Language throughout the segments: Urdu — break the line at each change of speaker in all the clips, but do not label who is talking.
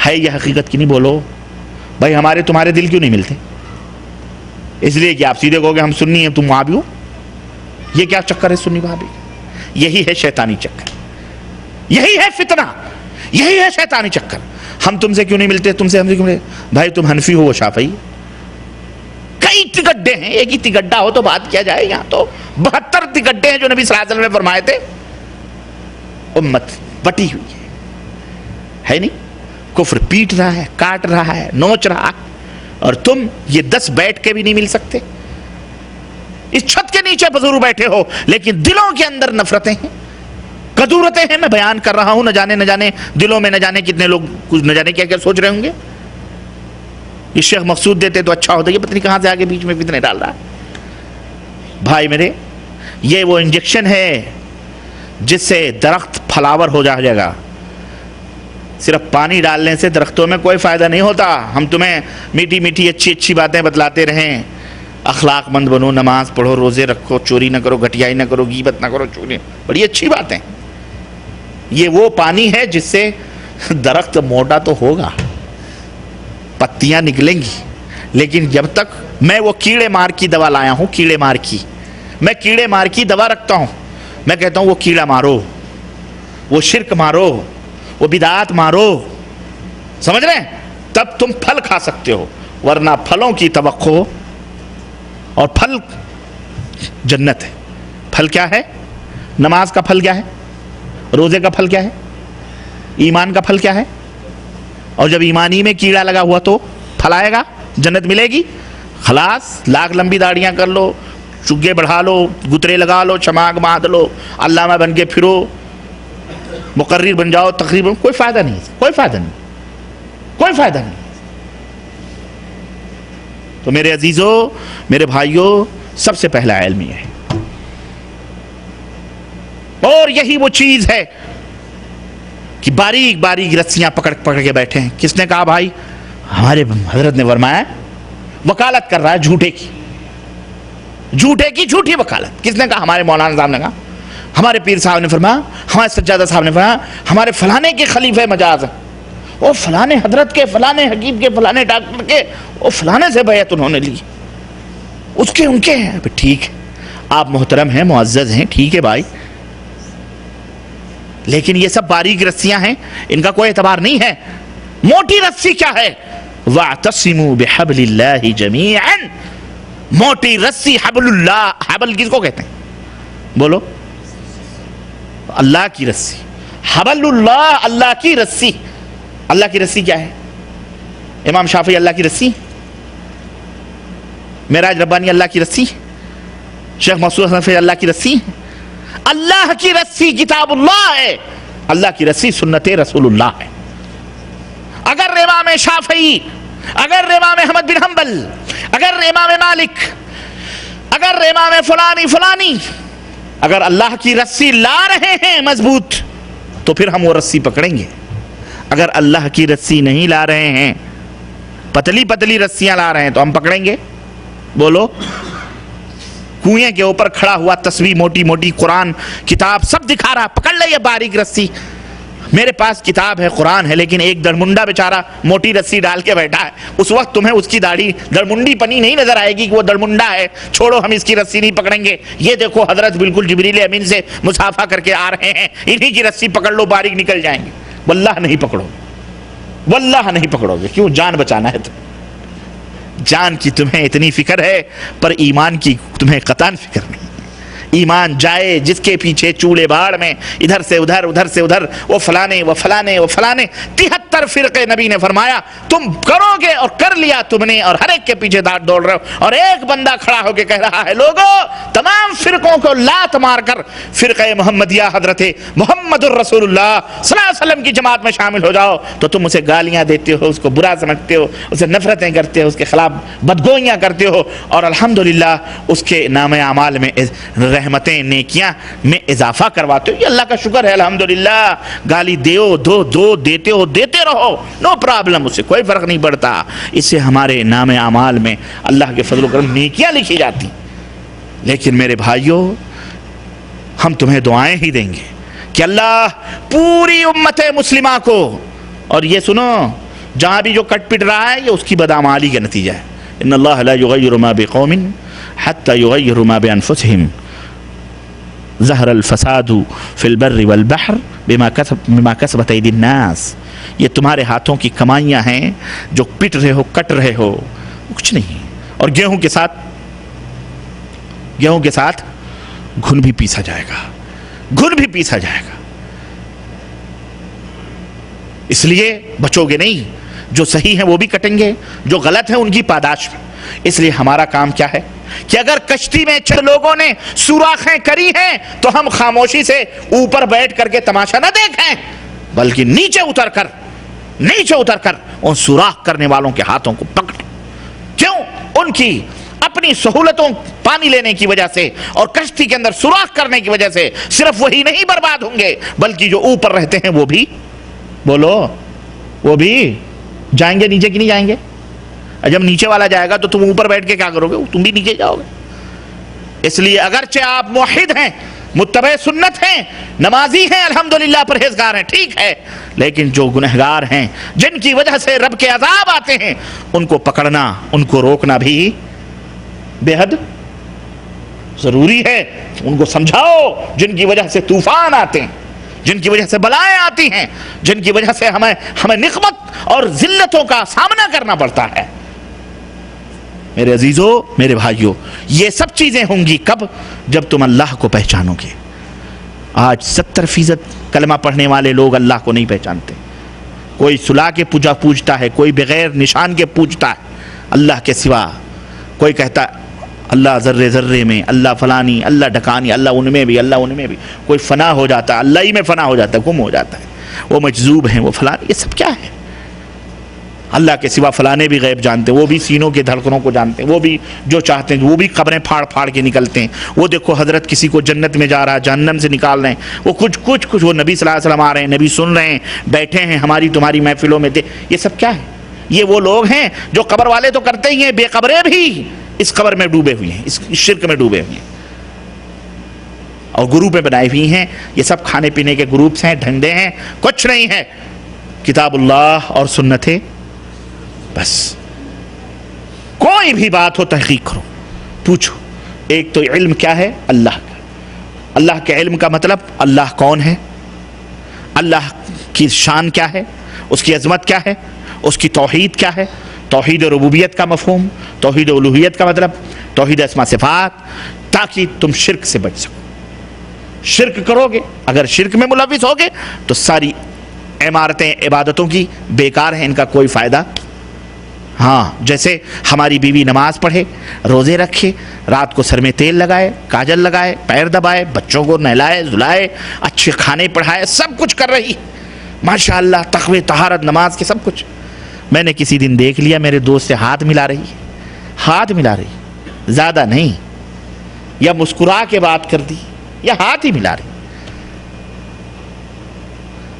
ہے یہ حقیقت کی نہیں؟ بولو بھائی، ہمارے تمہارے دل کیوں نہیں ملتے؟ اس لیے کہ آپ سیدھے کہو گے ہم سنی ہیں تم وہابی ہو. یہ کیا چکر ہے سنی وہابی؟ یہی ہے شیطانی چکر، یہی ہے فتنہ، یہی ہے شیطانی چکر. ہم تم سے کیوں نہیں ملتے، تم سے ہم سے کیوں ملتے؟ بھائی تم حنفی ہو وہ شافعی، کئی تگڈے ہیں، ایک ہی تگڈا ہو تو بات کیا جائے. یہاں تو 72 تگڈے ہیں جو نبی صلی اللہ علیہ وسلم نے فرمائے تھے. امت بٹی ہوئی ہے نہیں؟ کفر پیٹ رہا ہے، کاٹ رہا ہے، نوچ رہا ہے، اور تم یہ 10 بیٹھ کے بھی نہیں مل سکتے. اس چھت کے نیچے ضرور بیٹھے ہو لیکن دلوں کے اندر نفرتیں ہیں، کدورتیں ہیں. میں بیان کر رہا ہوں، نہ جانے دلوں میں نہ جانے کتنے لوگ کچھ نہ جانے کیا کیا سوچ رہے ہوں گے. یہ شیخ مقصود دیتے تو اچھا ہوتا، یہ پتہ نہیں کہاں سے آگے بیچ میں فتنے ڈال رہا ہے. بھائی میرے، یہ وہ انجیکشن ہے جس سے درخت پھلاور ہو جائے گا. صرف پانی ڈالنے سے درختوں میں کوئی فائدہ نہیں ہوتا. ہم تمہیں میٹھی میٹھی اچھی باتیں بتلاتے رہیں، اخلاق مند بنو، نماز پڑھو، روزے رکھو، چوری نہ کرو، گھٹیائی نہ کرو، غیبت نہ کرو، چوری، بڑی اچھی باتیں. یہ وہ پانی ہے جس سے درخت موٹا تو ہوگا، پتیاں نکلیں گی، لیکن جب تک میں وہ کیڑے مار کی دوا لایا ہوں، کیڑے مار کی، میں کیڑے مار کی دوا رکھتا ہوں. میں کہتا ہوں وہ کیڑا مارو، وہ شرک مارو، وہ بدعات مارو، سمجھ رہے ہیں؟ تب تم پھل کھا سکتے ہو، ورنہ پھلوں کی توقع، اور پھل جنت ہے. پھل کیا ہے؟ نماز کا پھل کیا ہے؟ روزے کا پھل کیا ہے؟ ایمان کا پھل کیا ہے؟ اور جب ایمانی میں کیڑا لگا ہوا تو پھل آئے گا، جنت ملے گی. خلاص لاکھ لمبی داڑیاں کر لو، چگے بڑھا لو، گترے لگا لو، چماک باندھ لو، علامہ بن کے پھرو، مقرر بن جاؤ، تقریباً کوئی فائدہ نہیں، کوئی فائدہ نہیں، کوئی فائدہ نہیں. تو میرے عزیزوں، میرے بھائیوں، سب سے پہلا علم یہ ہے. اور یہی وہ چیز ہے کہ باریک باریک رسیاں پکڑ کے بیٹھے ہیں. کس نے کہا بھائی؟ ہمارے حضرت نے فرمایا، وکالت کر رہا ہے جھوٹے کی جھوٹی وکالت. کس نے کہا؟ ہمارے مولانا صاحب نے کہا، ہمارے پیر صاحب نے فرمایا، ہمارے سجادہ صاحب نے فرمایا، ہمارے فلانے کے خلیفہ مجاز ہیں، وہ فلانے حضرت کے، فلانے حکیم کے، فلانے ڈاکٹر کے، وہ فلانے سے بیعت انہوں نے لی، اس کے ان کے ہیں. ٹھیک ہے، آپ محترم ہیں، معزز ہیں، ٹھیک ہے بھائی، لیکن یہ سب باریک رسیاں ہیں، ان کا کوئی اعتبار نہیں ہے. موٹی رسی کیا ہے؟ وَاعْتَصِمُوا بِحَبْلِ اللَّهِ جَمِيعًا. موٹی رسی، حبل اللہ، حبل کس کو کہتے ہیں؟ بولو. اللہ کی رسی، حبل اللہ، اللہ کی رسی. اللہ کی رسی کیا ہے؟ امام شافعی اللہ کی رسی، معراج ربانی اللہ کی رسی، شیخ مسعود حنفی اللہ کی رسی. اللہ کی رسی کتاب اللہ ہے، اللہ کی رسی سنت رسول اللہ ہے. اگر امام شافعی، اگر امام احمد بن حنبل، اگر امام مالک، اگر امام فلانی اگر اللہ کی رسی لا رہے ہیں مضبوط، تو پھر ہم وہ رسی پکڑیں گے. اگر اللہ کی رسی نہیں لا رہے ہیں، پتلی پتلی رسیاں لا رہے ہیں، تو ہم پکڑیں گے؟ بولو. کنویں کے اوپر کھڑا ہوا تصویر موٹی موٹی قرآن کتاب سب دکھا رہا، پکڑ لے یہ باریک رسی. میرے پاس کتاب ہے، قرآن ہے، لیکن ایک درمنڈا بیچارہ موٹی رسی ڈال کے بیٹھا ہے. اس وقت تمہیں اس کی داڑھی درمنڈی پنی نہیں نظر آئے گی کہ وہ درمنڈا ہے، چھوڑو ہم اس کی رسی نہیں پکڑیں گے. یہ دیکھو حضرت بالکل جبریل امین سے مصافحہ کر کے آ رہے ہیں، انہی کی رسی پکڑ لو، باریک نکل جائیں گے. واللہ نہیں پکڑو، واللہ نہیں پکڑو گے. کیوں؟ جان بچانا ہے. تو جان کی تمہیں اتنی فکر ہے، پر ایمان کی تمہیں قطعاً فکر نہیں. ایمان جائے جس کے پیچھے چولے باڑ میں ادھر سے ادھر، ادھر سے ادھر، وہ فلانے، وہ فلانے، وہ فلانے، 73 فرقے نبی نے فرمایا تم کرو گے، اور کر لیا تم نے، اور ہر ایک کے پیچھے دوڑ رہے ہو. اور ایک بندہ کھڑا ہو کے کہہ رہا ہے، لوگوں تمام فرقوں کو لات مار کر فرقہ محمدیہ حضرت محمد الرسول اللہ صلی اللہ علیہ وسلم کی جماعت میں شامل ہو جاؤ، تو تم اسے گالیاں دیتے ہو، اس کو برا سمجھتے ہو، اسے نفرتیں کرتے ہو، اس کے خلاف بدگوئیاں کرتے ہو، اور الحمدللہ اس کے نام اعمال میں رحمتیں، نیکیاں میں اضافہ کرواتے ہو. یہ اللہ کا شکر ہے، الحمدللہ. گالی دو دیتے ہو، دیتے رہو، نو پرابلم، اس سے کوئی فرق نہیں پڑتا. اس سے ہمارے نام اعمال میں اللہ کے فضل و کرم نیکیاں لکھی جاتی. لیکن میرے بھائیوں، ہم تمہیں دعائیں ہی دیں گے کہ اللہ پوری امت مسلمہ کو، اور یہ سنو، جہاں بھی جو کٹ پٹ رہا ہے یہ اس کی بدعمالی کا نتیجہ ہے. ان اللہ لا یغیر ما بقوم حتی یغیر ما بانفسہم ظہر الفساد فی البر والبحر بما کسبت ایدی الناس. یہ تمہارے ہاتھوں کی کمائیاں ہیں جو پٹ رہے ہو کٹ رہے ہو, کچھ نہیں. اور گیہوں کے ساتھ گھن بھی پیسا جائے گا, گھن بھی پیسا جائے گا. اس لیے بچو گے نہیں, جو صحیح ہیں وہ بھی کٹیں گے, جو غلط ہیں ان کی پاداش میں. اس لیے ہمارا کام کیا ہے کہ اگر کشتی میں چند لوگوں نے سوراخیں کری ہیں تو ہم خاموشی سے اوپر بیٹھ کر کے تماشا نہ دیکھیں, بلکہ نیچے اتر کر ان سوراخ کرنے والوں کے ہاتھوں کو پکڑیں. کیوں؟ ان کی اپنی سہولتوں پانی لینے کی وجہ سے اور کشتی کے اندر سوراخ کرنے کی وجہ سے صرف وہی نہیں برباد ہوں گے, بلکہ جو اوپر رہتے ہیں وہ بھی, بولو, وہ بھی جائیں گے نیچے کی نہیں جائیں گے؟ جب نیچے والا جائے گا تو تم اوپر بیٹھ کے کیا کرو گے؟ تم بھی نیچے جاؤ گے. اس لیے اگرچہ آپ موحد ہیں, متبع سنت ہیں, نمازی ہیں, الحمدللہ پرہیزگار ہیں, ٹھیک ہے, لیکن جو گنہگار ہیں جن کی وجہ سے رب کے عذاب آتے ہیں ان کو پکڑنا, ان کو روکنا بھی بے حد ضروری ہے. ان کو سمجھاؤ جن کی وجہ سے طوفان آتے ہیں, جن کی وجہ سے بلائیں آتی ہیں, جن کی وجہ سے ہمیں نقمت اور ذلتوں کا سامنا کرنا پڑتا ہے. میرے عزیزوں, میرے بھائیوں, یہ سب چیزیں ہوں گی کب؟ جب تم اللہ کو پہچانو گے. آج 70% کلمہ پڑھنے والے لوگ اللہ کو نہیں پہچانتے. کوئی صلاح کے پوجتا ہے, کوئی بغیر نشان کے پوجتا ہے اللہ کے سوا. کوئی کہتا ہے اللہ ذرے ذرے میں, اللہ فلانی, اللہ ڈھکانی, اللہ ان میں بھی, اللہ ان میں بھی. کوئی فنا ہو جاتا ہے, اللہ ہی میں فنا ہو جاتا ہے, گم ہو جاتا ہے. وہ مجذوب ہیں, وہ فلان, یہ سب کیا ہے؟ اللہ کے سوا فلانے بھی غیب جانتے ہیں, وہ بھی سینوں کے دھڑکنوں کو جانتے ہیں, وہ بھی جو چاہتے ہیں, وہ بھی قبریں پھاڑ پھاڑ کے نکلتے ہیں. وہ دیکھو حضرت کسی کو جنت میں جا رہا ہے, جہنم سے نکال رہے ہیں, وہ کچھ وہ نبی صلی اللہ علیہ وسلم آ رہے ہیں, نبی سن رہے ہیں, بیٹھے ہیں ہماری تمہاری محفلوں میں. یہ سب کیا ہے؟ یہ وہ لوگ ہیں جو قبر والے تو کرتے ہی ہیں, بے قبریں بھی اس قبر میں ڈوبے ہوئے ہیں, اس شرک میں ڈوبے ہوئے ہیں, اور گروپیں بنائی ہوئی ہیں. یہ سب کھانے پینے کے گروپس ہیں, دھندے ہیں, کچھ نہیں ہے. کتاب اللہ اور سنت ہے بس. کوئی بھی بات ہو تحقیق کرو, پوچھو. ایک تو علم کیا ہے اللہ کا, اللہ کے علم کا مطلب اللہ کون ہے, اللہ کی شان کیا ہے, اس کی عظمت کیا ہے, اس کی توحید کیا ہے, توحید ربوبیت کا مفہوم, توحید الوہیت کا مطلب, توحید اسماء صفات, تاکہ تم شرک سے بچ سکو. شرک کرو گے, اگر شرک میں ملوث ہوگے تو ساری عمارتیں عبادتوں کی بیکار ہیں, ان کا کوئی فائدہ. ہاں, جیسے ہماری بیوی نماز پڑھے, روزے رکھے, رات کو سر میں تیل لگائے, کاجل لگائے, پیر دبائے, بچوں کو نہلائے دھلائے, اچھے کھانے پڑھائے, سب کچھ کر رہی ماشاءاللہ, تقوی طہارت نماز کے سب کچھ. میں نے کسی دن دیکھ لیا میرے دوست سے ہاتھ ملا رہی, زیادہ نہیں, یا مسکرا کے بات کر دی, یا ہاتھ ہی ملا رہی.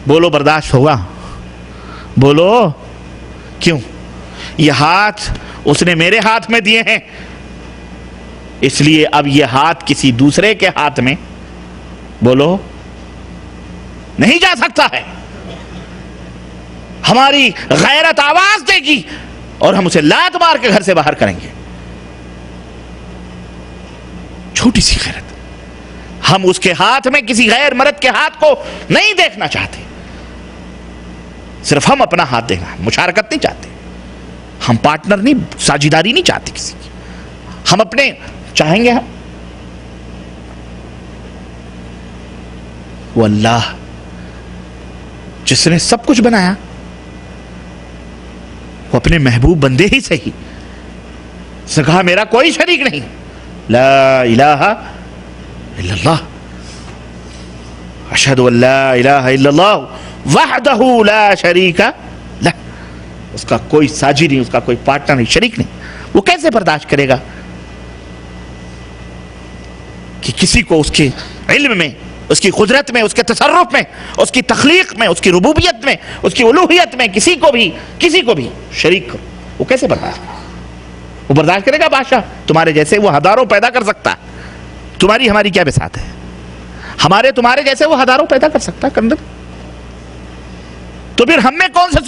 بولو برداشت ہوگا؟ بولو کیوں؟ یہ ہاتھ اس نے میرے ہاتھ میں دیے ہیں, اس لیے اب یہ ہاتھ کسی دوسرے کے ہاتھ میں, بولو, نہیں جا سکتا ہے. ہماری غیرت آواز دے گی اور ہم اسے لات مار کے گھر سے باہر کریں گے. چھوٹی سی غیرت, ہم اس کے ہاتھ میں کسی غیر مرد کے ہاتھ کو نہیں دیکھنا چاہتے. صرف ہم اپنا ہاتھ دینا, مشارکت نہیں چاہتے, ہم پارٹنر نہیں, ساجھیداری نہیں چاہتے کسی کی. ہم اپنے چاہیں گے. ہم وہ اللہ جس نے سب کچھ بنایا, وہ اپنے محبوب بندے ہی صحیح سے کہا میرا کوئی شریک نہیں, لا الہ الا اللہ, اشہد ان لا الہ الا اللہ وحدہ لا شریک لہ. اس کا کوئی ساجی نہیں, اس کا کوئی پارٹنر نہیں, شریک نہیں. وہ کیسے برداشت کرے گا کہ کسی کو اس کے علم میں, اس کی قدرت میں, اس کے تصرف میں, اس کی تخلیق میں, اس کی ربوبیت میں, اس کی الوہیت میں کسی کو بھی شریک کرو؟ وہ کیسے برداشت کرے گا؟ وہ برداشت کرے گا؟ بادشاہ تمہارے جیسے وہ ہزاروں پیدا کر سکتا ہے, تمہاری ہماری کیا بساط ہے؟ ہمارے تمہارے جیسے وہ ہزاروں پیدا کر سکتا ہے, تو پھر ہم میں کون سے